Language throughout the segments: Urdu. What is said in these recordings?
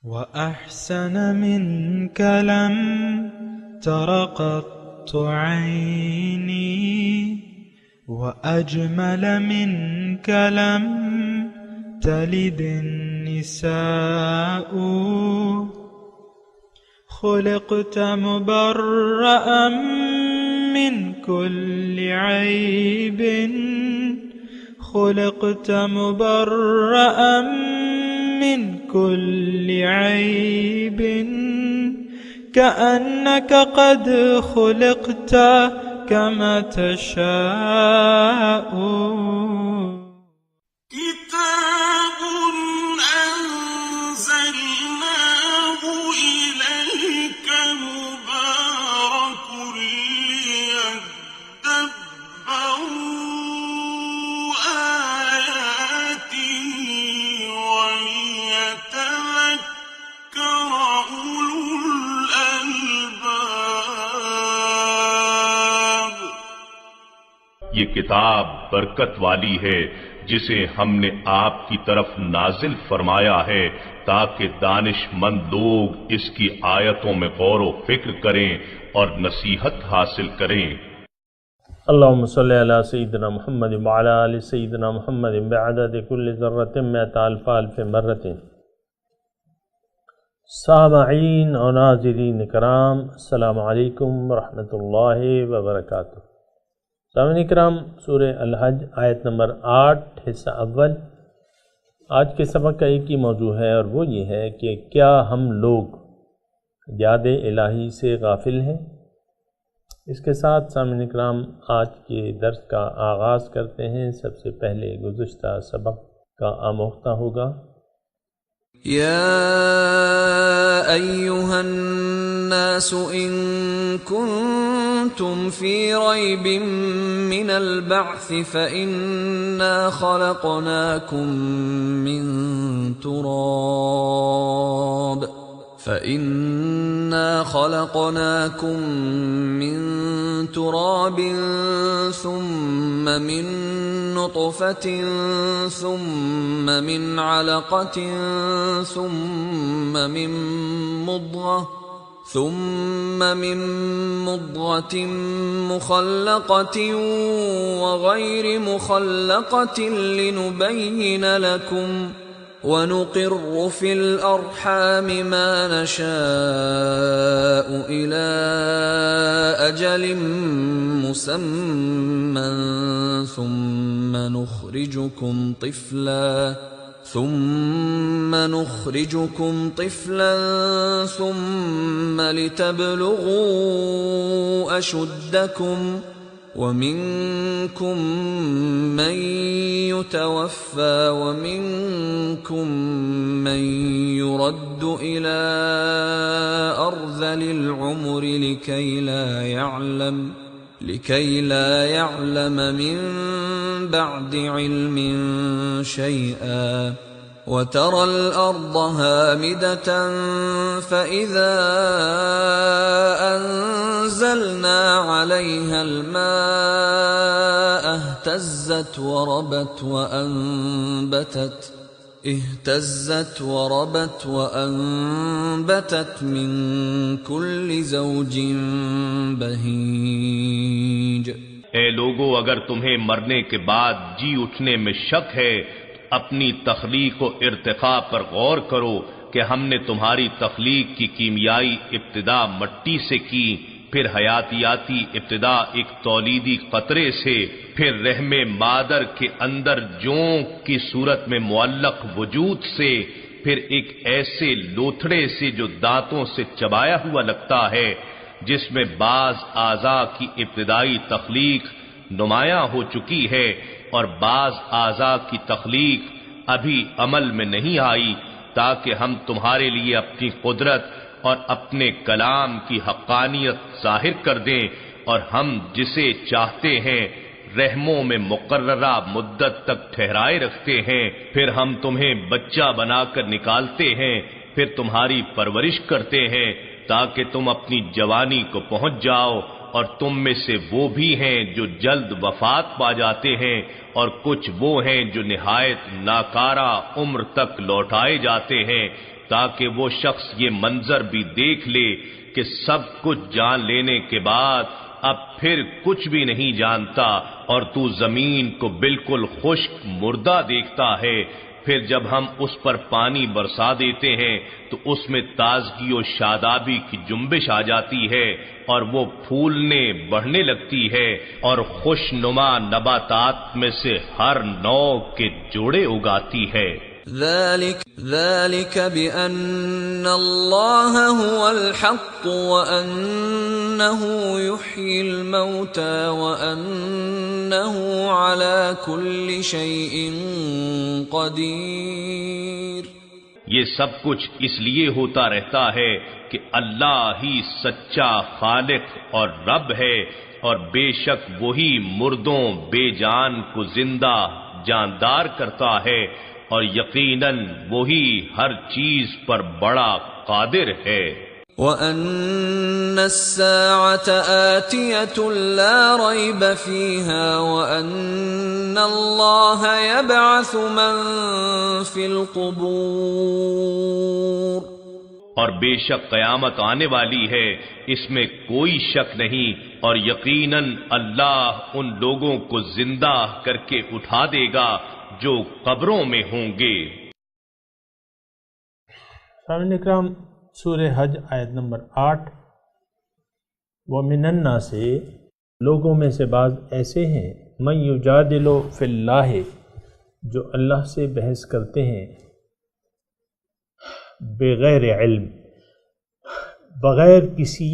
وأحسن منك لم تر قط عيني وأجمل منك لم تلد النساء خلقت مبرأ من كل عيب خلقت مبرأ من كل عيب كأنك قد خلقت كما تشاء كتاب أنزلناه إليك مبارك ليدبروا آياته وليتذكر أولو الألباب. یہ کتاب برکت والی ہے جسے ہم نے آپ کی طرف نازل فرمایا ہے تاکہ دانش مند لوگ اس کی آیتوں میں غور و فکر کریں اور نصیحت حاصل کریں. اللهم صل على سيدنا محمد وعلى آل سيدنا محمد بعدد كل ذرة مئة ألف ألف مرة. سامعین اور ناظرین کرام، السلام علیکم ورحمۃ اللہ وبرکاتہ. سامعین کرام، سورہ الحج آیت نمبر 8 حصہ اول. آج کے سبق کا ایک ہی موضوع ہے اور وہ یہ ہے کہ کیا ہم لوگ یاد الہی سے غافل ہیں؟ اس کے ساتھ سامعین کرام آج کے درس کا آغاز کرتے ہیں. سب سے پہلے گزشتہ سبق کا آموختہ ہوگا. يا أيها الناس إن كنتم في ريب من البعث فإنا خلقناكم من تراب ثم من نطفة ثم من علقة ثم من مضغة مخلقة وغير مخلقة لنبين لكم ونقر في الأرحام ما نشاء إلى أجل مسمى ثم نخرجكم طفلا ثم لتبلغوا أشدكم ومنكم من يتوفى ومنكم من يرد إلى أرذل العمر لكي لا يعلم من بعد علم شيئا وترى الأرض هامدة فإذا أنزلنا عليها الماء اهتزت وربت من كل زوج بهيج. اے لوگو، اگر تمہیں مرنے کے بعد جی اٹھنے میں شک ہے اپنی تخلیق و ارتقاء پر غور کرو کہ ہم نے تمہاری تخلیق کی کیمیائی ابتدا مٹی سے کی، پھر حیاتیاتی ابتدا ایک تولیدی قطرے سے، پھر رحم مادر کے اندر جونک کی صورت میں معلق وجود سے، پھر ایک ایسے لوتھڑے سے جو دانتوں سے چبایا ہوا لگتا ہے، جس میں بعض اعضاء کی ابتدائی تخلیق نمایاں ہو چکی ہے اور بعض اعضاء کی تخلیق ابھی عمل میں نہیں آئی، تاکہ ہم تمہارے لیے اپنی قدرت اور اپنے کلام کی حقانیت ظاہر کر دیں، اور ہم جسے چاہتے ہیں رحموں میں مقررہ مدت تک ٹھہرائے رکھتے ہیں، پھر ہم تمہیں بچہ بنا کر نکالتے ہیں، پھر تمہاری پرورش کرتے ہیں تاکہ تم اپنی جوانی کو پہنچ جاؤ اور تم میں سے وہ بھی ہیں جو جلد وفات پا جاتے ہیں، اور کچھ وہ ہیں جو نہایت ناکارہ عمر تک لوٹائے جاتے ہیں، تاکہ وہ شخص یہ منظر بھی دیکھ لے کہ سب کچھ جان لینے کے بعد اب پھر کچھ بھی نہیں جانتا، اور تو زمین کو بالکل خشک مردہ دیکھتا ہے، پھر جب ہم اس پر پانی برسا دیتے ہیں تو اس میں تازگی و شادابی کی جنبش آ جاتی ہے، اور وہ پھولنے بڑھنے لگتی ہے، اور خوش نما نباتات میں سے ہر نوع کے جوڑے اگاتی ہے۔ ذلك بأن الله هو الحق وأنه يحيي الموتى وأنه على كل شيء قدير۔ یہ سب کچھ اس لیے ہوتا رہتا ہے کہ اللہ ہی سچا خالق اور رب ہے، اور بے شک وہی مردوں بے جان کو زندہ جاندار کرتا ہے، اور یقیناً وہی ہر چیز پر بڑا قادر ہے۔ وَأَنَّ السَّاعَةَ آتِيَةٌ لَا رَيْبَ فِيهَا وَأَنَّ اللَّهَ يَبْعَثُ مَن فِي الْقُبُورِ۔ اور بے شک قیامت آنے والی ہے، اس میں کوئی شک نہیں، اور یقیناً اللہ ان لوگوں کو زندہ کر کے اٹھا دے گا جو قبروں میں ہوں گے۔ سامعین اکرام، سورہ حج آیت نمبر 8، وَمِنَ النَّاسِ، لوگوں میں سے بعض ایسے ہیں، مَن یُجادِلُ فِی اللہ، جو اللہ سے بحث کرتے ہیں، بغیر علم، بغیر کسی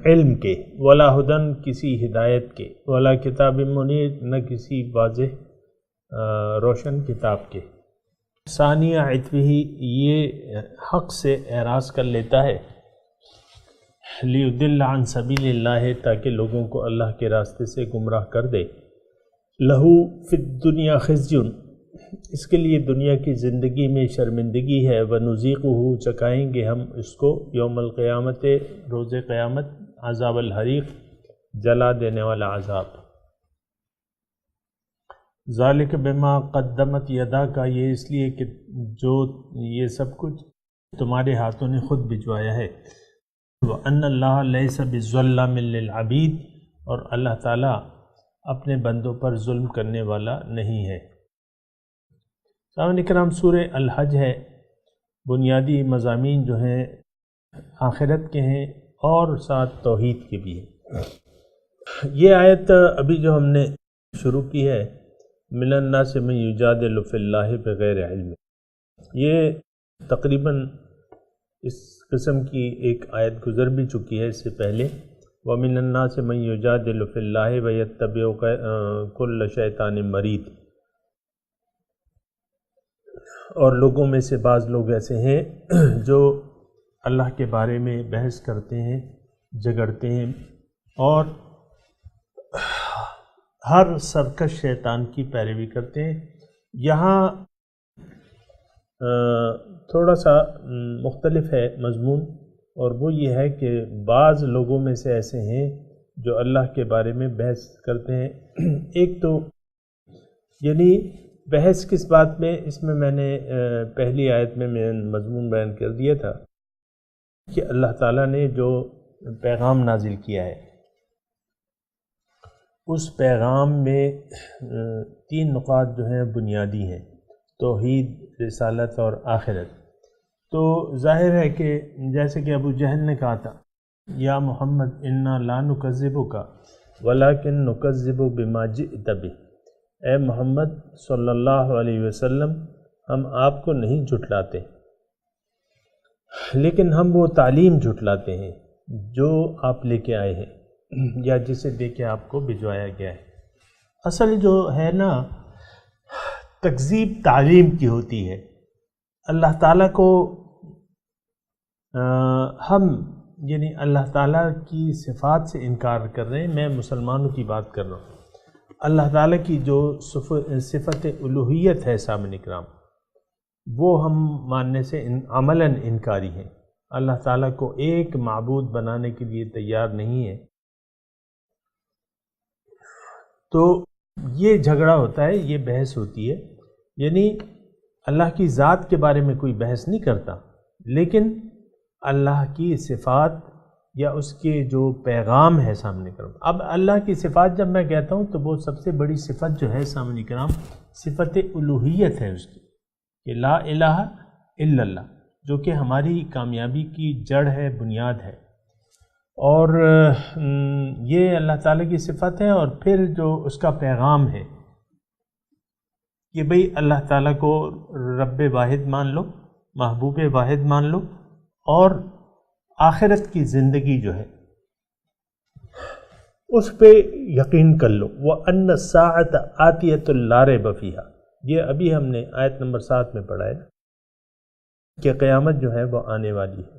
علم کے، ولا ہدن، کسی ہدایت کے، ولا کتاب منیر، نہ کسی واضح روشن کتاب کے۔ ثانیہ عطوہ، یہ حق سے اعراض کر لیتا ہے، لیضل عن سبیل اللہ، تاکہ لوگوں کو اللہ کے راستے سے گمراہ کر دے۔ لہو فی الدنیا خزی، اس کے لیے دنیا کی زندگی میں شرمندگی ہے، ونذیقہ، چکائیں گے ہم اس کو، یوم القیامت، روز قیامت، عذاب الحریق، جلا دینے والا عذاب۔ ذالک بما قدمت یداک، یہ اس لیے کہ جو یہ سب کچھ تمہارے ہاتھوں نے خود بھجوایا ہے۔ وَأَنَّ اللَّهَ لَيْسَ بِظَلَّامٍ لِّلْعَبِيدِ، اور اللہ تعالیٰ اپنے بندوں پر ظلم کرنے والا نہیں ہے۔ سامعین کرام، سورہ الحج ہے، بنیادی مضامین جو ہیں آخرت کے ہیں اور ساتھ توحید کے بھی ہیں۔ یہ آیت ابھی جو ہم نے شروع کی ہے، من الناس من یجادل فی اللہ بغیر علم، یہ تقریباً اس قسم کی ایک آیت گزر بھی چکی ہے اس سے پہلے، وَمِنَ النَّاسِ مَن یُجَادِلُ فِی اللَّهِ وَیَتَّبِعُ کُلَّ شَیطَانٍ مَرِیدٍ، اور لوگوں میں سے بعض لوگ ایسے ہیں جو اللہ کے بارے میں بحث کرتے ہیں، جھگڑتے ہیں، اور ہر سرکش شیطان کی پیروی کرتے ہیں۔ یہاں تھوڑا سا مختلف ہے مضمون، اور وہ یہ ہے کہ بعض لوگوں میں سے ایسے ہیں جو اللہ کے بارے میں بحث کرتے ہیں۔ ایک تو یعنی بحث کس بات میں، اس میں میں نے پہلی آیت میں مضمون بیان کر دیا تھا کہ اللہ تعالیٰ نے جو پیغام نازل کیا ہے، اس پیغام میں 3 نقاط جو ہیں بنیادی ہیں، توحید، رسالت اور آخرت۔ تو ظاہر ہے کہ جیسے کہ ابو جہل نے کہا تھا، یا محمد انا لا نکذبک ولکن نکذب بما جئت بہ، اے محمد صلی اللہ علیہ وسلم، ہم آپ کو نہیں جھٹلاتے، لیکن ہم وہ تعلیم جھٹلاتے ہیں جو آپ لے کے آئے ہیں، یا جسے دے کے آپ کو بھجوایا گیا ہے۔ اصل جو ہے نا، تکذیب تعلیم کی ہوتی ہے۔ اللہ تعالیٰ کو ہم یعنی اللہ تعالیٰ کی صفات سے انکار کر رہے ہیں، میں مسلمانوں کی بات کر رہا ہوں۔ اللہ تعالیٰ کی جو صفت الوہیت ہے سامعین اکرام، وہ ہم ماننے سے عملاً انکاری ہیں۔ اللہ تعالیٰ کو ایک معبود بنانے کے لیے تیار نہیں ہے، تو یہ جھگڑا ہوتا ہے، یہ بحث ہوتی ہے، یعنی اللہ کی ذات کے بارے میں کوئی بحث نہیں کرتا، لیکن اللہ کی صفات یا اس کے جو پیغام ہے سامنے کرام. اب اللہ کی صفات جب میں کہتا ہوں تو وہ سب سے بڑی صفت جو ہے سامنے کرام صفت الوہیت ہے اس کی، کہ لا الہ الا اللہ، جو کہ ہماری کامیابی کی جڑ ہے، بنیاد ہے. اور یہ اللہ تعالیٰ کی صفت ہے. اور پھر جو اس کا پیغام ہے کہ بھئی اللہ تعالیٰ کو رب واحد مان لو، محبوب واحد مان لو، اور آخرت کی زندگی جو ہے اس پہ یقین کر لو. وَأَنَّ السَّاعَةَ آتِيَةٌ لَا رَيْبَ فِيهَا، یہ ابھی ہم نے آیت نمبر 7 میں پڑھا ہے کہ قیامت جو ہے وہ آنے والی ہے.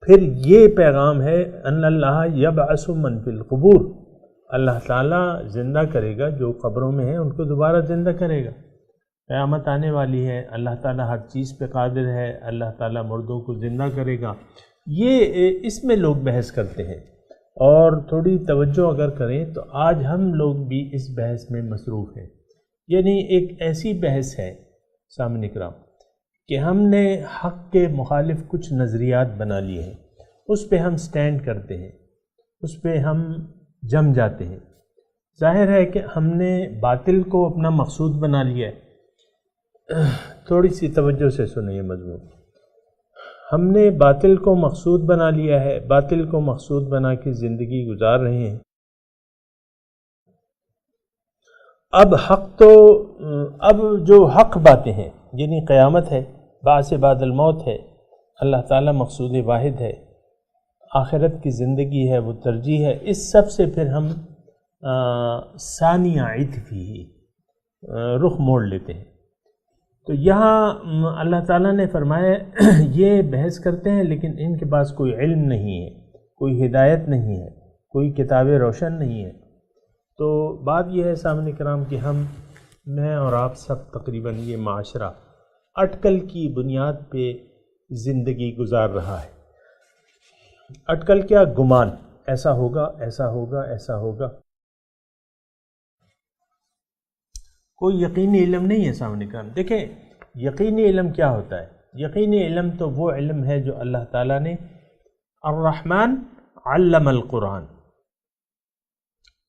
پھر یہ پیغام ہے ان اللہ یبعث من فی القبور، اللہ تعالیٰ زندہ کرے گا جو قبروں میں ہیں، ان کو دوبارہ زندہ کرے گا. قیامت آنے والی ہے، اللہ تعالیٰ ہر چیز پہ قادر ہے، اللہ تعالیٰ مردوں کو زندہ کرے گا. یہ اس میں لوگ بحث کرتے ہیں، اور تھوڑی توجہ اگر کریں تو آج ہم لوگ بھی اس بحث میں مصروف ہیں. یعنی ایک ایسی بحث ہے سامعین کرام کہ ہم نے حق کے مخالف کچھ نظریات بنا لیے ہیں، اس پہ ہم سٹینڈ کرتے ہیں، اس پہ ہم جم جاتے ہیں. ظاہر ہے کہ ہم نے باطل کو اپنا مقصود بنا لیا ہے. تھوڑی سی توجہ سے سنیں یہ مضمون. ہم نے باطل کو مقصود بنا لیا ہے، باطل کو مقصود بنا کے زندگی گزار رہے ہیں. اب جو حق باتیں ہیں، یعنی قیامت ہے، بعث بعد الموت ہے، اللہ تعالیٰ مقصود واحد ہے، آخرت کی زندگی ہے، وہ ترجیح ہے، اس سب سے پھر ہم ثانیہ عطفی رخ موڑ لیتے ہیں. تو یہاں اللہ تعالیٰ نے فرمایا یہ بحث کرتے ہیں لیکن ان کے پاس کوئی علم نہیں ہے، کوئی ہدایت نہیں ہے، کوئی کتاب روشن نہیں ہے. تو بات یہ ہے سامعین کرام کہ میں اور آپ سب تقریباً یہ معاشرہ اٹکل کی بنیاد پہ زندگی گزار رہا ہے. اٹکل کیا؟ گمان، ایسا ہوگا، ایسا ہوگا، ایسا ہوگا. کوئی یقینی علم نہیں ہے سامنے کرام. دیکھیں یقینی علم کیا ہوتا ہے؟ یقینی علم تو وہ علم ہے جو اللہ تعالیٰ نے الرحمن علم القرآن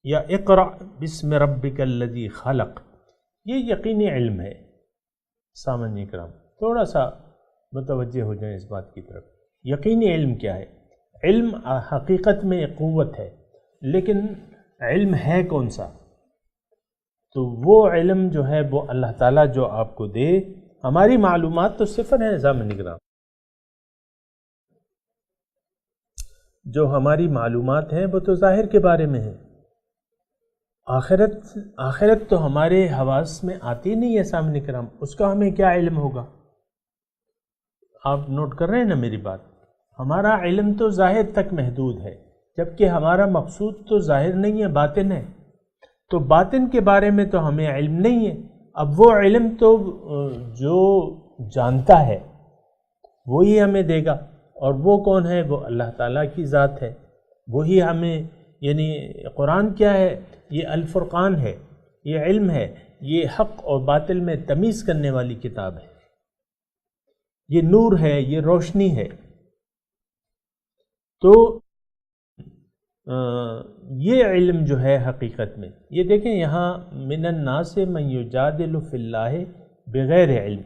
یا اقرأ بسم ربک الذی خلق، یہ یقینی علم ہے. سامعین کرام تھوڑا سا متوجہ ہو جائیں اس بات کی طرف. یقینی علم کیا ہے؟ علم حقیقت میں ایک قوت ہے، لیکن علم ہے کون سا؟ تو وہ علم جو ہے وہ اللہ تعالیٰ جو آپ کو دے. ہماری معلومات تو صفر ہیں سامعین کرام، جو ہماری معلومات ہیں وہ تو ظاہر کے بارے میں ہیں. آخرت تو ہمارے حواس میں آتی نہیں ہے سامعین کرام، اس کا ہمیں کیا علم ہوگا؟ آپ نوٹ کر رہے ہیں نا میری بات؟ ہمارا علم تو ظاہر تک محدود ہے، جبکہ ہمارا مقصود تو ظاہر نہیں ہے، باطن ہے. تو باطن کے بارے میں تو ہمیں علم نہیں ہے. اب وہ علم تو جو جانتا ہے وہی ہمیں دے گا، اور وہ کون ہے؟ وہ اللہ تعالیٰ کی ذات ہے. وہی ہمیں، یعنی قرآن کیا ہے؟ یہ الفرقان ہے، یہ علم ہے، یہ حق اور باطل میں تمیز کرنے والی کتاب ہے، یہ نور ہے، یہ روشنی ہے. تو یہ علم جو ہے حقیقت میں، یہ دیکھیں یہاں من الناس من یجادل فی اللہ بغیر علم،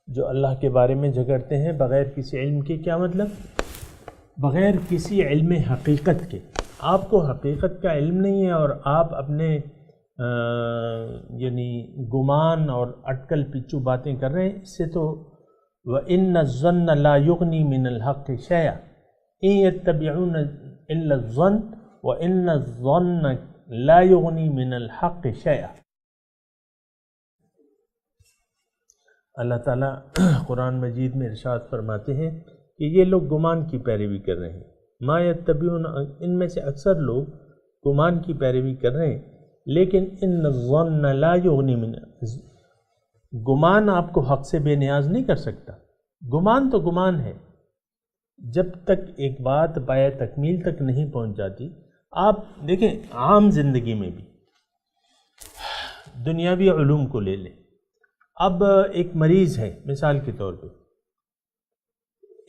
جو اللہ کے بارے میں جھگڑتے ہیں بغیر کسی علم کے. کیا مطلب؟ بغیر کسی علم حقیقت کے. آپ کو حقیقت کا علم نہیں ہے اور آپ اپنے یعنی گمان اور اٹکل پچو باتیں کر رہے ہیں. اس سے تو وَإِنَّ الظَّنَّ لَا يُغْنِي مِنَ الْحَقِّ شَيْئًا إِن يَتَّبِعُونَ إِلَّا الظَّنَّ وَإِنَّ الظَّنَّ لَا يُغْنِي مِنَ الْحَقِّ شَيْئًا. اللہ تعالیٰ قرآن مجید میں ارشاد فرماتے ہیں کہ یہ لوگ گمان کی پیروی کر رہے ہیں. ما یتبعون، ان میں سے اکثر لوگ گمان کی پیروی کر رہے ہیں، لیکن ان الظن لا یغنی من، گمان آپ کو حق سے بے نیاز نہیں کر سکتا. گمان تو گمان ہے، جب تک ایک بات پایہ تکمیل تک نہیں پہنچ جاتی، آپ دیکھیں عام زندگی میں بھی دنیاوی علوم کو لے لیں. اب ایک مریض ہے، مثال کے طور پہ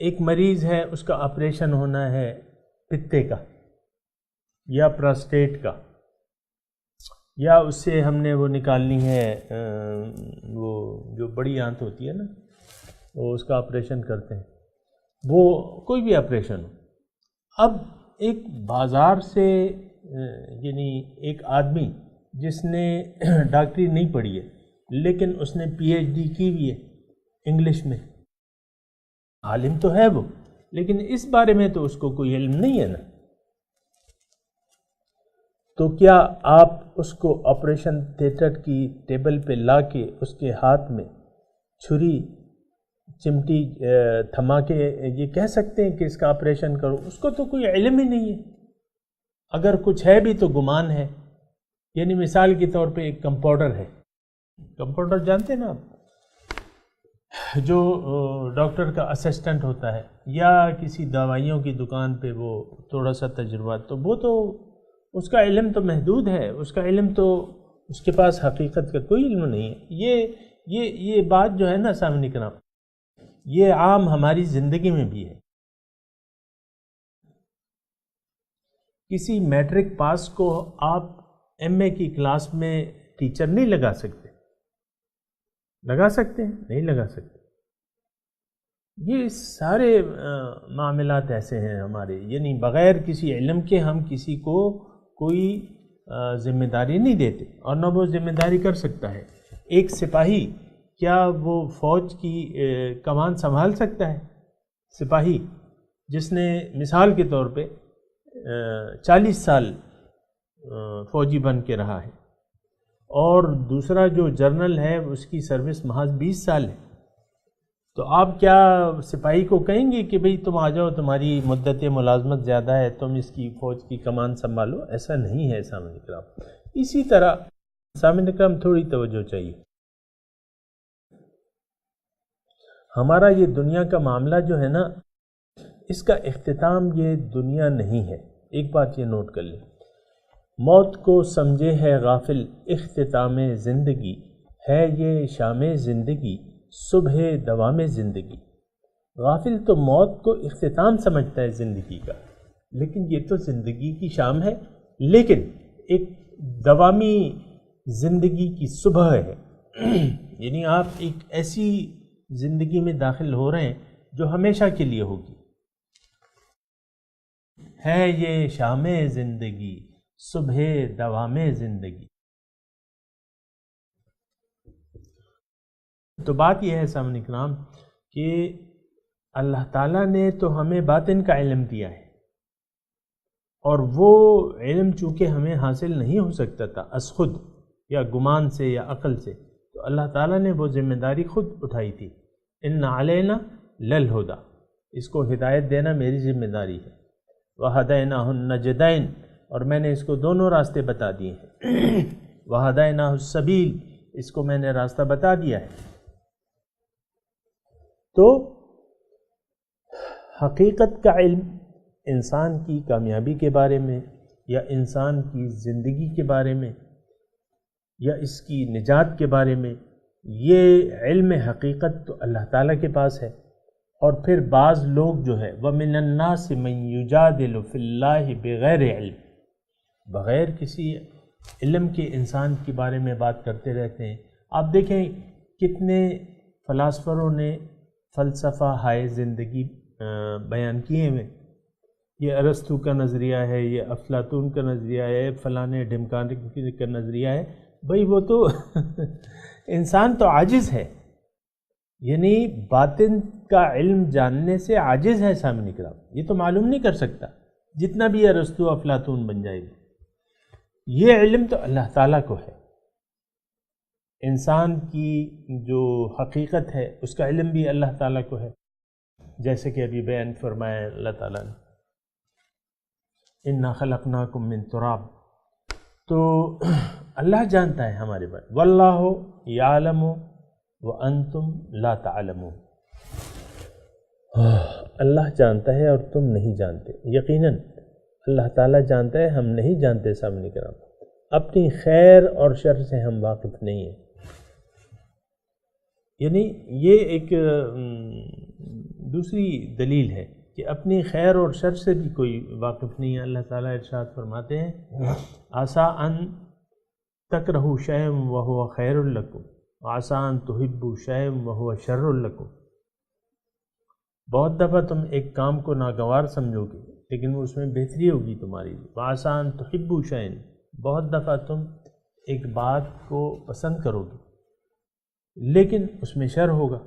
ایک مریض ہے، اس کا آپریشن ہونا ہے پتے کا یا پراسٹیٹ کا، یا اس سے ہم نے وہ نکالنی ہے وہ جو بڑی آنت ہوتی ہے نا، وہ اس کا آپریشن کرتے ہیں، وہ کوئی بھی آپریشن ہو. اب ایک بازار سے یعنی ایک آدمی جس نے ڈاکٹری نہیں پڑھی ہے لیکن اس نے پی ایچ ڈی کی ہوئی ہے انگلش میں، عالم تو ہے وہ، لیکن اس بارے میں تو اس کو کوئی علم نہیں ہے نا. تو کیا آپ اس کو آپریشن تھیٹر کی ٹیبل پہ لا کے اس کے ہاتھ میں چھری چمٹی تھما کے یہ کہہ سکتے ہیں کہ اس کا آپریشن کرو؟ اس کو تو کوئی علم ہی نہیں ہے. اگر کچھ ہے بھی تو گمان ہے. یعنی مثال کے طور پہ ایک کمپاؤنڈر ہے، کمپاؤنڈر جانتے ہیں نا آپ، جو ڈاکٹر کا اسسٹنٹ ہوتا ہے یا کسی دوائیوں کی دکان پہ وہ تھوڑا سا تجربہ، تو وہ تو اس کا علم تو محدود ہے، اس کا علم تو اس کے پاس حقیقت کا کوئی علم نہیں ہے. یہ بات جو ہے نا سامنے کرام، یہ عام ہماری زندگی میں بھی ہے. کسی میٹرک پاس کو آپ ایم اے کی کلاس میں ٹیچر نہیں لگا سکتے. لگا سکتے ہیں؟ نہیں لگا سکتے. یہ سارے معاملات ایسے ہیں ہمارے، یعنی بغیر کسی علم کے ہم کسی کو کوئی ذمہ داری نہیں دیتے، اور نہ وہ ذمہ داری کر سکتا ہے. ایک سپاہی کیا وہ فوج کی کمان سنبھال سکتا ہے؟ سپاہی جس نے مثال کے طور پہ 40 سال فوجی بن کے رہا ہے، اور دوسرا جو جرنل ہے اس کی سروس محض 20 سال ہے، تو آپ کیا سپاہی کو کہیں گے کہ بھئی تم آ جاؤ، تمہاری مدت ملازمت زیادہ ہے، تم اس کی فوج کی کمان سنبھالو؟ ایسا نہیں ہے سامعین اکرام. اسی طرح سامعین اکرام تھوڑی توجہ چاہیے. ہمارا یہ دنیا کا معاملہ جو ہے نا، اس کا اختتام یہ دنیا نہیں ہے. ایک بات یہ نوٹ کر لیں، موت کو سمجھے ہے غافل اختتام زندگی، ہے یہ شام زندگی صبح دوام زندگی. غافل تو موت کو اختتام سمجھتا ہے زندگی کا، لیکن یہ تو زندگی کی شام ہے، لیکن ایک دوامی زندگی کی صبح ہے. یعنی آپ ایک ایسی زندگی میں داخل ہو رہے ہیں جو ہمیشہ کے لیے ہوگی. ہے یہ شام زندگی صبح دوام زندگی. تو بات یہ ہے سامعین کرام کہ اللہ تعالیٰ نے تو ہمیں باطن کا علم دیا ہے، اور وہ علم چونکہ ہمیں حاصل نہیں ہو سکتا تھا از خود یا گمان سے یا عقل سے، تو اللہ تعالیٰ نے وہ ذمہ داری خود اٹھائی تھی. ان علینا للہدی، اس کو ہدایت دینا میری ذمہ داری ہے. وہدیناہ النجدین، اور میں نے اس کو دونوں راستے بتا دیے ہیں. وہدیناہ السبیل، اس کو میں نے راستہ بتا دیا ہے. تو حقیقت کا علم انسان کی کامیابی کے بارے میں، یا انسان کی زندگی کے بارے میں، یا اس کی نجات کے بارے میں، یہ علم حقیقت تو اللہ تعالیٰ کے پاس ہے. اور پھر بعض لوگ جو ہے وَمِنَ النَّاسِ مَن يُجَادِلُ فِي اللَّهِ بِغَيْرِ علم، بغیر کسی علم کے انسان کے بارے میں بات کرتے رہتے ہیں. آپ دیکھیں کتنے فلاسفروں نے فلسفہ ہائے زندگی بیان کیے ہوئے. یہ ارسطو کا نظریہ ہے، یہ افلاطون کا نظریہ ہے، فلانے ڈھمکان کا نظریہ ہے. بھئی وہ تو انسان تو عاجز ہے، یعنی باطن کا علم جاننے سے عاجز ہے سامعین کرام. یہ تو معلوم نہیں کر سکتا جتنا بھی ارسطو افلاطون بن جائے گا. یہ علم تو اللہ تعالیٰ کو ہے. انسان کی جو حقیقت ہے اس کا علم بھی اللہ تعالیٰ کو ہے، جیسے کہ ابھی بیان فرمایا اللہ تعالیٰ نے اِنَّا خَلَقْنَاكُم مِّن تُرَابٍ. تو اللہ جانتا ہے ہمارے بارے. وَاللَّهُ يَعْلَمُ وَأَنْتُمْ لَا تَعْلَمُونَ. اللہ جانتا ہے اور تم نہیں جانتے، یقیناً اللہ تعالیٰ جانتا ہے، ہم نہیں جانتے سامنے کرام، اپنی خیر اور شر سے ہم واقف نہیں ہیں۔ یعنی یہ ایک دوسری دلیل ہے کہ اپنی خیر اور شر سے بھی کوئی واقف نہیں ہے۔ اللہ تعالیٰ ارشاد فرماتے ہیں عسیٰ ان تکرہوا شیئا وہو خیر لکم وعسیٰ ان تحبوا شیئا وہو شر لکم۔ بہت دفعہ تم ایک کام کو ناگوار سمجھو گے لیکن اس میں بہتری ہوگی تمہاری لیے، وعسیٰ ان تحبوا شیئا، بہت دفعہ تم ایک بات کو پسند کرو گے لیکن اس میں شر ہوگا۔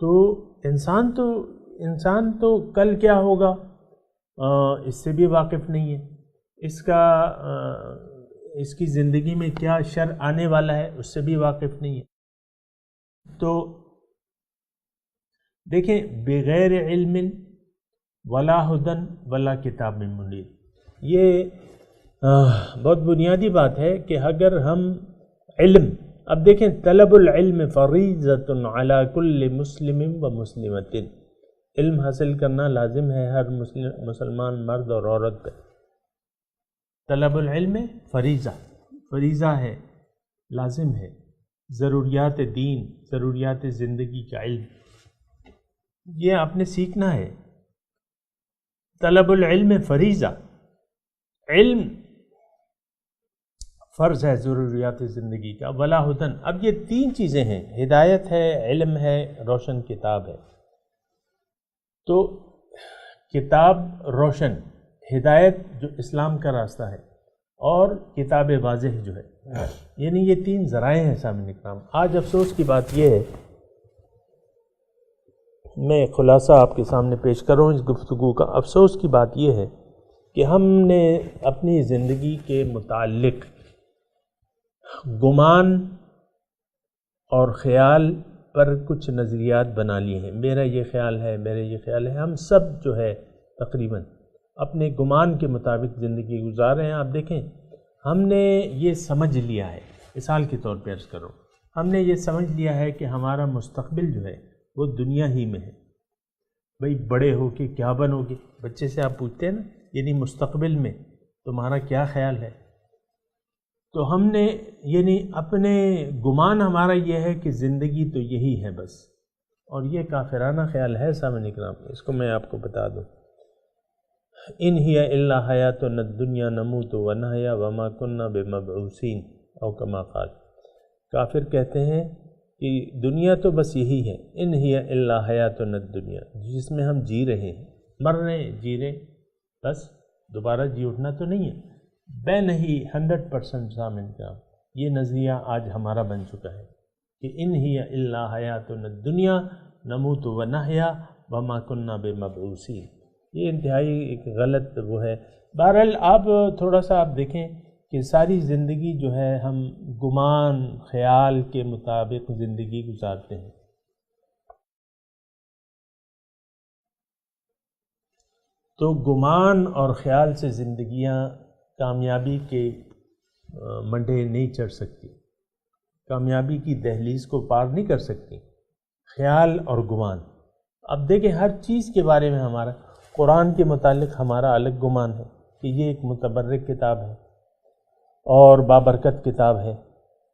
تو انسان تو کل کیا ہوگا اس سے بھی واقف نہیں ہے، اس کی زندگی میں کیا شر آنے والا ہے اس سے بھی واقف نہیں ہے۔ تو دیکھیں بغیر علم ولا ہدن ولا کتاب منیر، یہ بہت بنیادی بات ہے کہ اگر ہم علم، اب دیکھیں طلب العلم فریضۃ علی کل مسلم و مسلمۃ، علم حاصل کرنا لازم ہے ہر مسلمان مرد اور عورت پہ۔ طلب العلم فریضہ ہے، لازم ہے، ضروریات دین، ضروریات زندگی کا علم یہ آپ نے سیکھنا ہے۔ طلب العلم فریضہ، علم فرض ہے ضروریات زندگی کا، ولا ہدن، اب یہ تین چیزیں ہیں، ہدایت ہے، علم ہے، روشن کتاب ہے۔ تو کتاب روشن، ہدایت جو اسلام کا راستہ ہے، اور کتاب واضح جو ہے، یعنی یہ تین ذرائع ہیں سامنے کرام۔ آج افسوس کی بات یہ ہے، میں خلاصہ آپ کے سامنے پیش کر رہا ہوں اس گفتگو کا، افسوس کی بات یہ ہے کہ ہم نے اپنی زندگی کے متعلق گمان اور خیال پر کچھ نظریات بنا لیے ہیں، میرا یہ خیال ہے، میرا یہ خیال ہے، ہم سب جو ہے تقریباً اپنے گمان کے مطابق زندگی گزار رہے ہیں۔ آپ دیکھیں ہم نے یہ سمجھ لیا ہے، مثال کے طور پہ عرض کرو، ہم نے یہ سمجھ لیا ہے کہ ہمارا مستقبل جو ہے وہ دنیا ہی میں ہے۔ بھئی بڑے ہو کے کیا بنو گے، بچے سے آپ پوچھتے ہیں نا، یعنی مستقبل میں تمہارا کیا خیال ہے؟ تو ہم نے یعنی اپنے گمان ہمارا یہ ہے کہ زندگی تو یہی ہے بس، اور یہ کافرانہ خیال ہے سامعین کرام، اس کو میں آپ کو بتا دوں۔ ان ہی الا حیاتنا الدنیا نموت ونحیا وما کنا بمبعوثین او کما قال، کافر کہتے ہیں کہ دنیا تو بس یہی ہے، ان ہی الا حیاتنا الدنیا، جس میں ہم جی رہے ہیں، مر رہے ہیں، جی رہے، بس دوبارہ جی اٹھنا تو نہیں ہے۔ بے نہیں 100% سامعین کا یہ نظریہ آج ہمارا بن چکا ہے کہ ان ہی الا حیاتنا الدنیا نموت ونحیا وما کنا بمبعوثین، یہ انتہائی ایک غلط وہ ہے۔ بہرحال آپ تھوڑا سا آپ دیکھیں کہ ساری زندگی جو ہے ہم گمان خیال کے مطابق زندگی گزارتے ہیں۔ تو گمان اور خیال سے زندگیاں کامیابی کے منڈے نہیں چڑھ سکتی، کامیابی کی دہلیز کو پار نہیں کر سکتی، خیال اور گمان۔ اب دیکھیں ہر چیز کے بارے میں ہمارا، قرآن کے متعلق ہمارا الگ گمان ہے کہ یہ ایک متبرک کتاب ہے اور بابرکت کتاب ہے،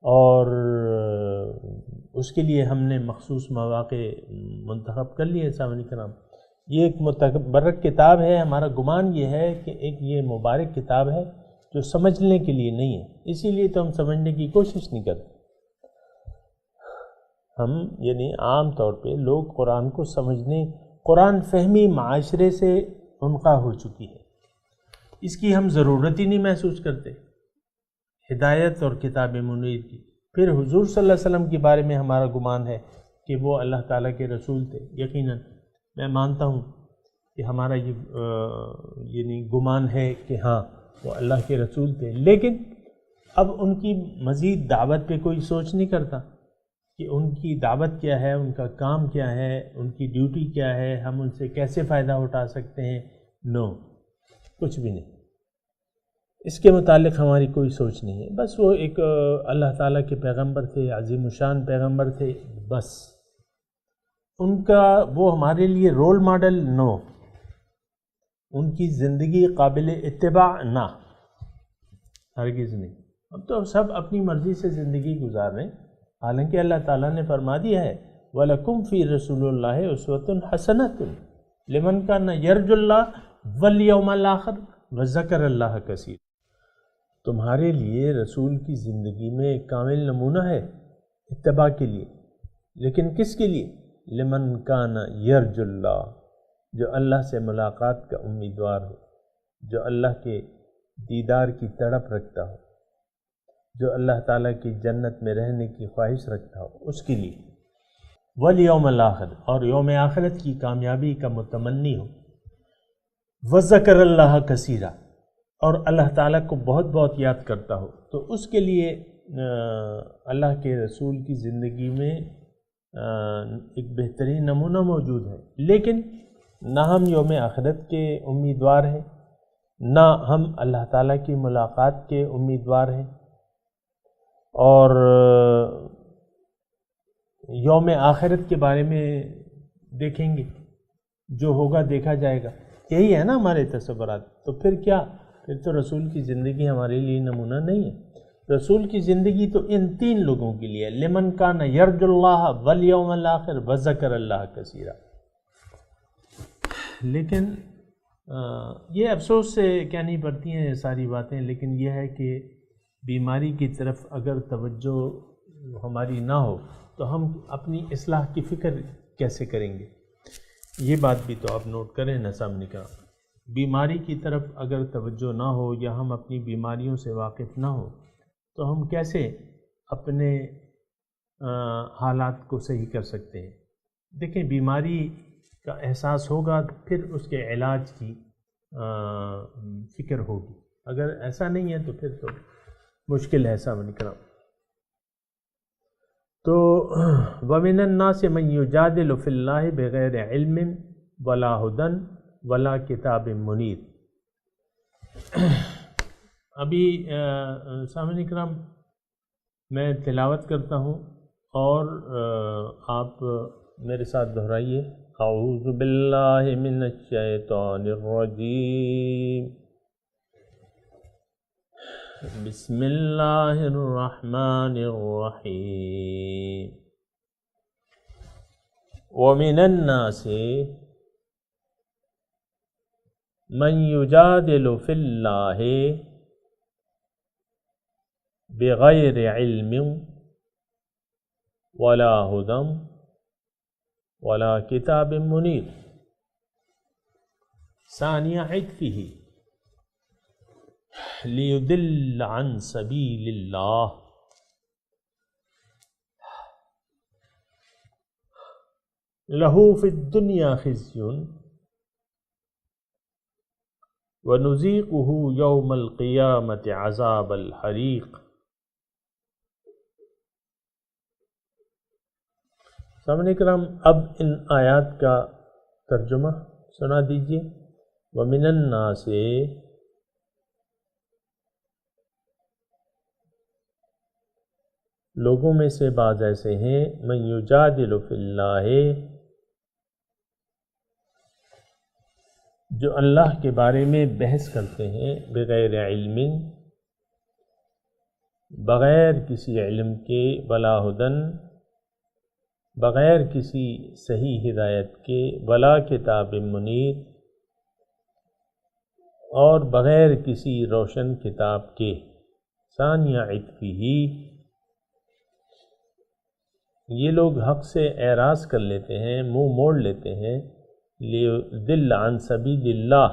اور اس کے لیے ہم نے مخصوص مواقع منتخب کر لیے سامعین کرام۔ یہ ایک متبرک کتاب ہے، ہمارا گمان یہ ہے کہ ایک یہ مبارک کتاب ہے جو سمجھنے کے لیے نہیں ہے، اسی لیے تو ہم سمجھنے کی کوشش نہیں کرتے۔ ہم یعنی عام طور پہ لوگ قرآن کو سمجھنے، قرآن فہمی معاشرے سے انقا ہو چکی ہے، اس کی ہم ضرورت ہی نہیں محسوس کرتے، ہدایت اور کتاب منیر کی۔ پھر حضور صلی اللہ علیہ وسلم کے بارے میں ہمارا گمان ہے کہ وہ اللہ تعالیٰ کے رسول تھے، یقیناً میں مانتا ہوں کہ ہمارا یہ یعنی گمان ہے کہ ہاں وہ اللہ کے رسول تھے، لیکن اب ان کی مزید دعوت پہ کوئی سوچ نہیں کرتا کہ ان کی دعوت کیا ہے، ان کا کام کیا ہے، ان کی ڈیوٹی کیا ہے، ہم ان سے کیسے فائدہ اٹھا سکتے ہیں، نو، کچھ بھی نہیں، اس کے متعلق ہماری کوئی سوچ نہیں ہے۔ بس وہ ایک اللہ تعالیٰ کے پیغمبر تھے، عظیم الشان پیغمبر تھے، بس ان کا وہ ہمارے لیے رول ماڈل نہ ہو، ان کی زندگی قابل اتباع نہ، ہرگز نہیں۔ اب تو سب اپنی مرضی سے زندگی گزار رہے ہیں، حالانکہ اللہ تعالیٰ نے فرما دیا ہے وَلَكُمْ فِي رَسُولِ اللَّهِ أُسْوَةٌ حَسَنَةٌ لِمَنْ كَانَ يَرْجُو اللَّهَ وَالْيَوْمَ الْآخِرَ وَذَكَرَ اللَّهَ كَثِيرًا۔ تمہارے لیے رسول کی زندگی میں ایک کامل نمونہ ہے اتباع کے لیے، لیکن کس کے لیے؟ لمن کان یرجو اللہ، جو اللہ سے ملاقات کا امیدوار ہو، جو اللہ کے دیدار کی تڑپ رکھتا ہو، جو اللہ تعالیٰ کی جنت میں رہنے کی خواہش رکھتا ہو، اس کے لیے۔ والیوم الآخر، اور یوم آخرت کی کامیابی کا متمنی ہو۔ وذکر اللہ کثیرا، اور اللہ تعالیٰ کو بہت بہت یاد کرتا ہو، تو اس کے لیے اللہ کے رسول کی زندگی میں ایک بہترین نمونہ موجود ہے۔ لیکن نہ ہم یوم آخرت کے امیدوار ہیں، نہ ہم اللہ تعالیٰ کی ملاقات کے امیدوار ہیں، اور یوم آخرت کے بارے میں دیکھیں گے، جو ہوگا دیکھا جائے گا، یہی ہے نا ہمارے تصورات۔ تو پھر کیا؟ پھر تو رسول کی زندگی ہمارے لیے نمونہ نہیں ہے۔ رسول کی زندگی تو ان تین لوگوں کے لیے، لمن کان یرجو اللہ والیوم الآخر وذکر اللہ کثیرا۔ لیکن یہ افسوس سے کہنی پڑتی ہیں یہ ساری باتیں، لیکن یہ ہے کہ بیماری کی طرف اگر توجہ ہماری نہ ہو تو ہم اپنی اصلاح کی فکر کیسے کریں گے؟ یہ بات بھی تو آپ نوٹ کریں نا سامنے کا۔ بیماری کی طرف اگر توجہ نہ ہو یا ہم اپنی بیماریوں سے واقف نہ ہو تو ہم کیسے اپنے حالات کو صحیح کر سکتے ہیں؟ دیکھیں، بیماری کا احساس ہوگا پھر اس کے علاج کی فکر ہوگی، اگر ایسا نہیں ہے تو پھر تو مشکل ہے سامنے کرام۔ تو وَمِنَ النَّاسِ مَن يُجَادِلُ فِي اللَّهِ بِغَيْرِ عِلْمٍ وَلَا هُدًى وَلَا كِتَابٍ مُنِيرٍ۔ ابھی سامعین کرام میں تلاوت کرتا ہوں اور آپ میرے ساتھ دہرائیے۔ اعوذ باللہ من الشیطان الرجیم، بسم اللہ الرحمن الرحیم۔ ومن الناس من یجادل فی اللہ بغیر علم ولا ہدی ولا کتاب منیر۔ ثانی عطفہ لیضل عن سبیل اللہ لہ فی الدنیا خزی ونذیقہ یوم القیامۃ عذاب الحریق۔ سامعین کرام، اب ان آیات کا ترجمہ سنا دیجیے۔ وَمِنَ النَّاسِ، لوگوں میں سے بعض ایسے ہیں، مَن یُجَادِلُ فِی اللَّهِ، جو اللہ کے بارے میں بحث کرتے ہیں، بغیر علم، بغیر کسی علم کے، ولا ہدن، بغیر کسی صحیح ہدایت کے، ولا کتاب منیر، اور بغیر کسی روشن کتاب کے۔ ثانی عطفہ، یہ لوگ حق سے اعراض کر لیتے ہیں، منہ موڑ لیتے ہیں، لیضل عن سبیل اللہ،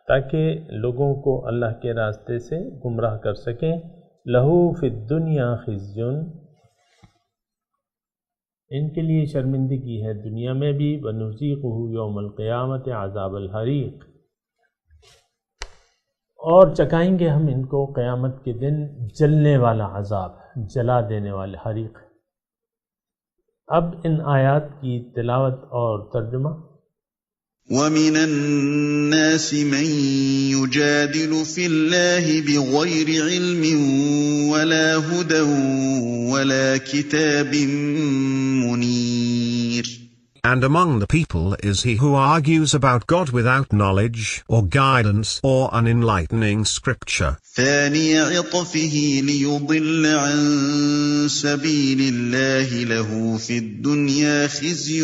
تاکہ لوگوں کو اللہ کے راستے سے گمراہ کر سکیں۔ لہو فی الدنیا خزی، ان کے لیے شرمندگی ہے دنیا میں بھی، ونذیقہ یوم القیامۃ عذاب الحریق، اور چکائیں گے ہم ان کو قیامت کے دن جلنے والا عذاب، جلا دینے والے حریق۔ اب ان آیات کی تلاوت اور ترجمہ۔ وَمِنَ النَّاسِ مَن يُجَادِلُ فِي اللَّهِ بِغَيْرِ عِلْمٍ وَلَا هُدًى وَلَا كِتَابٍ مُنِيرٍ. And among the people is he who argues about God without knowledge, or guidance, or an enlightening scripture. ثاني عطفه ليضل عن سبيل الله له في الدنيا خزي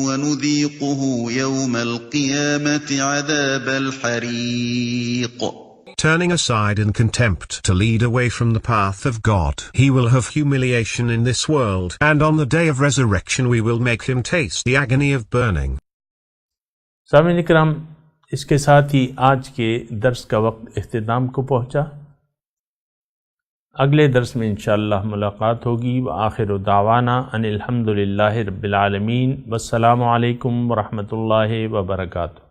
ونذيقه يوم القيامة عذاب الحريق. Turning aside in contempt to lead away from the path of God, he will have humiliation in this world, and on the day of resurrection we will make him taste the agony of burning. سامعین کرام، اس کے ساتھ ہی آج کے درس کا وقت اختتام کو پہنچا۔ اگلے درس میں انشاءاللہ ملاقات ہوگی۔ وآخر دعوانا ان الحمد للہ رب العالمین، والسلام علیکم ورحمۃ اللہ وبرکاتہ۔